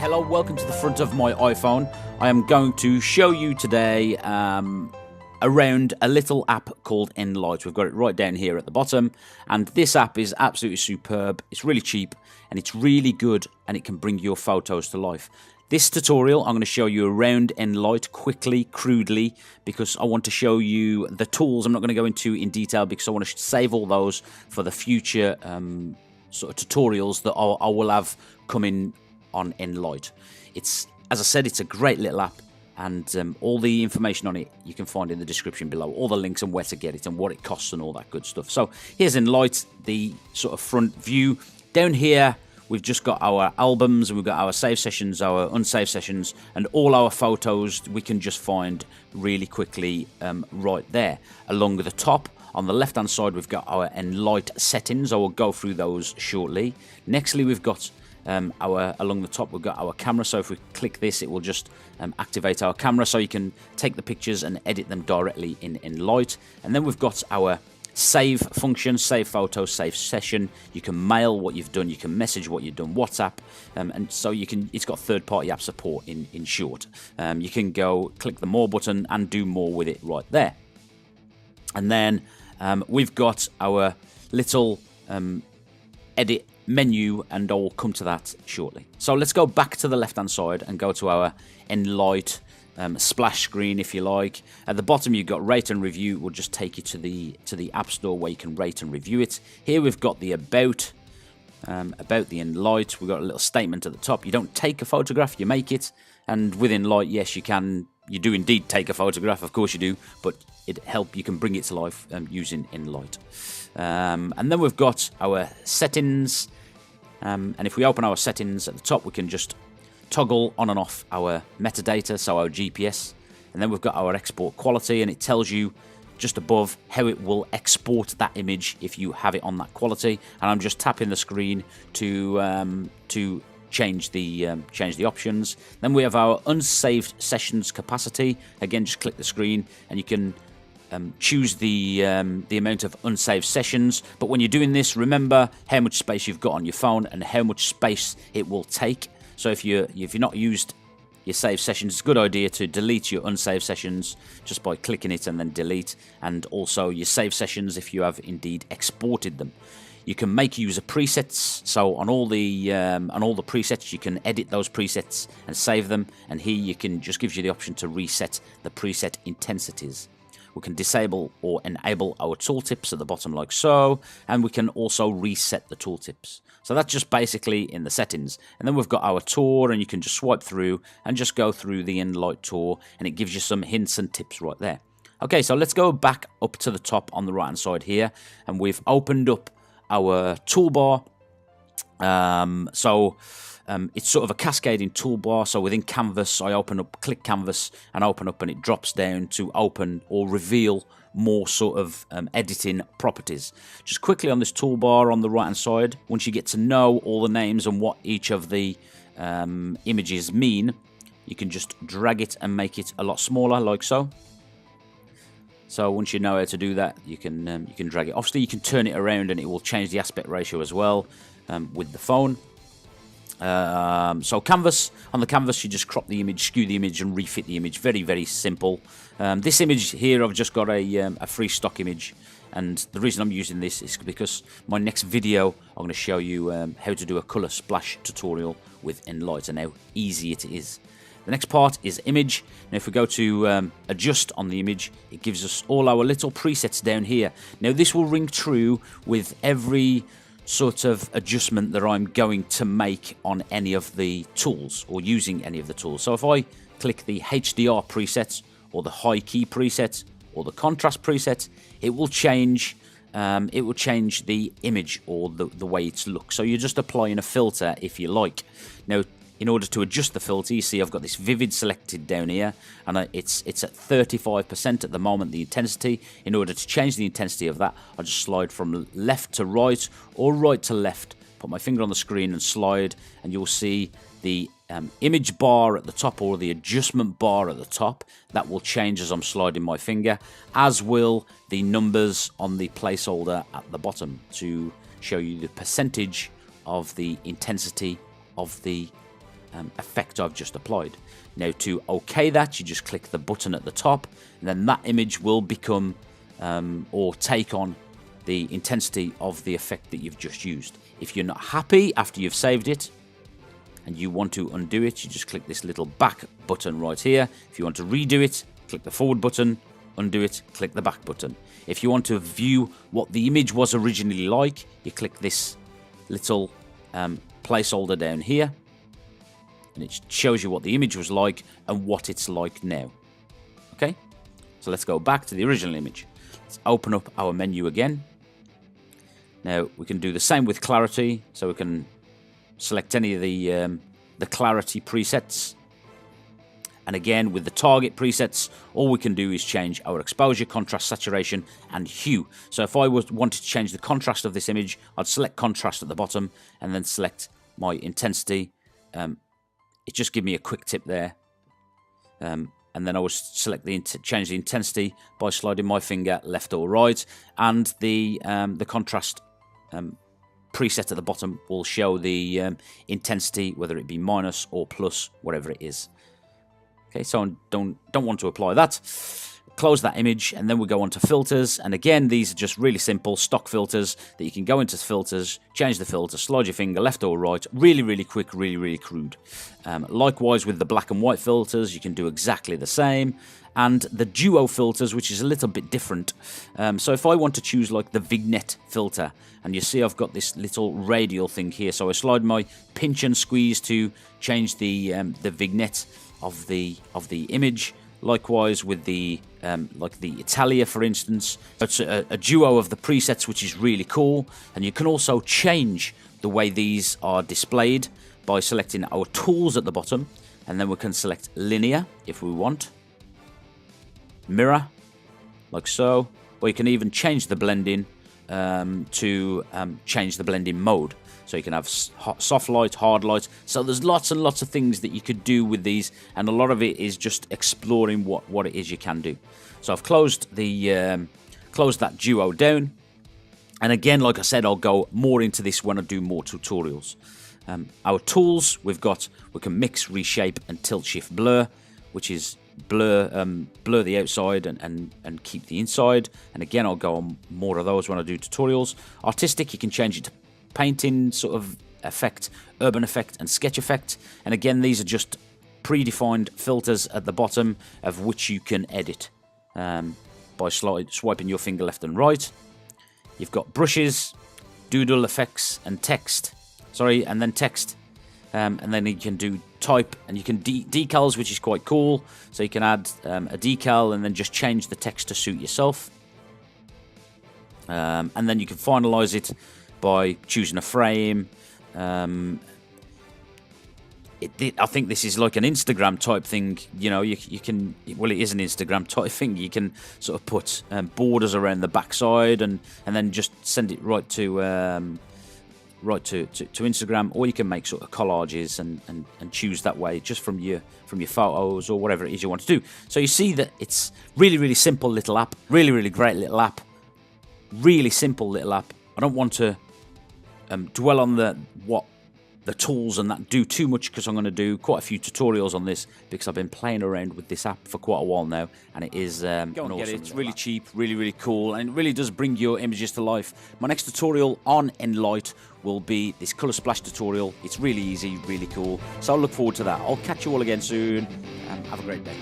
hello, welcome to the front of my iPhone. I am going to show you today around a little app called Enlight. We've got it right down here at the bottom, and this app is absolutely superb. It's really cheap and it's really good, and it can bring your photos to life. This tutorial I'm going to show you around Enlight quickly, crudely, because I want to show you the tools. I'm not going to go into in detail because I want to save all those for the future sort of tutorials that I will have coming on Enlight. It's, as I said, it's a great little app, and all the information on it you can find in the description below, all the links and where to get it and what it costs and all that good stuff. So here's Enlight, the sort of front view. Down here we've just got our albums, and we've got our save sessions, our unsaved sessions, and all our photos we can just find really quickly right there. Along the top on the left hand side we've got our Enlight settings. I will go through those shortly. Nextly we've got along the top we've got our camera, so if we click this it will just activate our camera, so you can take the pictures and edit them directly in Enlight. And then we've got our save function, save photo, save session. You can mail what you've done, you can message what you've done, WhatsApp, and so you can, it's got third-party app support in short. You can go click the more button and do more with it right there. And then we've got our little edit menu, and I'll come to that shortly. So let's go back to the left hand side and go to our Enlight splash screen, if you like. At the bottom you've got rate and review. We'll just take you to the App Store where you can rate and review it. Here we've got the about the Enlight. We've got a little statement at the top. You don't take a photograph, you make it. And with Enlight, yes, you do indeed take a photograph, of course you do, but you can bring it to life using Enlight. And then we've got our settings, and if we open our settings at the top we can just toggle on and off our metadata, so our GPS. And then we've got our export quality, and it tells you just above how it will export that image if you have it on that quality. And I'm just tapping the screen to change the options. Then we have our unsaved sessions capacity. Again, just click the screen and you can choose the amount of unsaved sessions. But when you're doing this, remember how much space you've got on your phone and how much space it will take. So if you're not used your saved sessions, it's a good idea to delete your unsaved sessions just by clicking it and then delete, and also your saved sessions if you have indeed exported them. You can make user presets, so on all the presets you can edit those presets and save them, and here you can just gives you the option to reset the preset intensities. We can disable or enable our tooltips at the bottom like so, and we can also reset the tooltips. So that's just basically in the settings. And then we've got our tour, and you can just swipe through and just go through the Enlight tour, and it gives you some hints and tips right there. Okay, so let's go back up to the top on the right hand side here, and we've opened up our toolbar. It's sort of a cascading toolbar. So within Canvas, I click Canvas and open up, and it drops down to open or reveal more sort of editing properties. Just quickly on this toolbar on the right hand side, once you get to know all the names and what each of the images mean, you can just drag it and make it a lot smaller like so. So once you know how to do that, you can drag it. Obviously you can turn it around and it will change the aspect ratio as well with the phone. So canvas, on the canvas you just crop the image, skew the image and refit the image. Very, very simple. This image here, I've just got a free stock image, and the reason I'm using this is because my next video I'm going to show you how to do a colour splash tutorial with Enlight and how easy it is. The next part is image. Now if we go to adjust on the image, it gives us all our little presets down here. Now this will ring true with every sort of adjustment that I'm going to make on any of the tools or using any of the tools. So if I click the HDR preset or the high key preset or the contrast preset, it will change the image or the way it looks. So you're just applying a filter if you like. Now in order to adjust the filter, you see I've got this vivid selected down here, and it's at 35% at the moment, the intensity. In order to change the intensity of that, I just slide from left to right or right to left, put my finger on the screen and slide, and you'll see the image bar at the top, or the adjustment bar at the top. That will change as I'm sliding my finger, as will the numbers on the placeholder at the bottom to show you the percentage of the intensity of the effect I've just applied. Now to OK that, you just click the button at the top, and then that image will become or take on the intensity of the effect that you've just used. If you're not happy after you've saved it and you want to undo it, you just click this little back button right here. If you want to redo it, click the forward button, undo it, click the back button. If you want to view what the image was originally like, you click this little placeholder down here, and it shows you what the image was like and what it's like now. Okay, so let's go back to the original image. Let's open up our menu again. Now we can do the same with clarity, so we can select any of the clarity presets. And again, with the target presets, all we can do is change our exposure, contrast, saturation, and hue. So if I wanted to change the contrast of this image, I'd select contrast at the bottom and then select my intensity. It just gives me a quick tip there. And then I would select change the intensity by sliding my finger left or right, and the contrast preset at the bottom will show the intensity, whether it be minus or plus, whatever it is. Okay, so I don't want to apply that. Close that image, and then we go on to filters. And again, these are just really simple stock filters that you can go into filters, change the filter, slide your finger left or right. Really, really quick, really, really crude. Likewise with the black and white filters, you can do exactly the same. And the duo filters, which is a little bit different. So if I want to choose like the vignette filter, and you see I've got this little radial thing here, so I slide my pinch and squeeze to change the vignette of the image. Likewise with the like the Italia, for instance, it's a duo of the presets, which is really cool. And you can also change the way these are displayed by selecting our tools at the bottom, and then we can select linear if we want, mirror, like so, or you can even change the blending to change the blending mode. So you can have soft light, hard light. So there's lots and lots of things that you could do with these, and a lot of it is just exploring what it is you can do. So I've closed that duo down, and again, like I said, I'll go more into this when I do more tutorials. Our tools, we can mix, reshape, and tilt shift blur, which is blur the outside and keep the inside. And again, I'll go on more of those when I do tutorials. Artistic, you can change it to painting sort of effect, urban effect, and sketch effect. And again, these are just predefined filters at the bottom of which you can edit by swiping your finger left and right. You've got brushes, doodle effects, and text. And then text. And then you can do type, and you can decals, which is quite cool. So you can add a decal and then just change the text to suit yourself. And then you can finalize it by choosing a frame. I think this is like an Instagram type thing. You know, you can, well, it is an Instagram type thing. You can sort of put borders around the backside and then just send it right to Instagram, or you can make sort of collages and choose that way just from your photos or whatever it is you want to do. So you see that it's really, really simple little app, really, really great little app, really simple little app. I don't want to dwell on the tools and that do too much, because I'm going to do quite a few tutorials on this, because I've been playing around with this app for quite a while now, and it is an awesome. It's really cheap, really, really cool, and it really does bring your images to life. My next tutorial on Enlight will be this color splash tutorial. It's really easy, really cool, so I look forward to that. I'll catch you all again soon, and have a great day.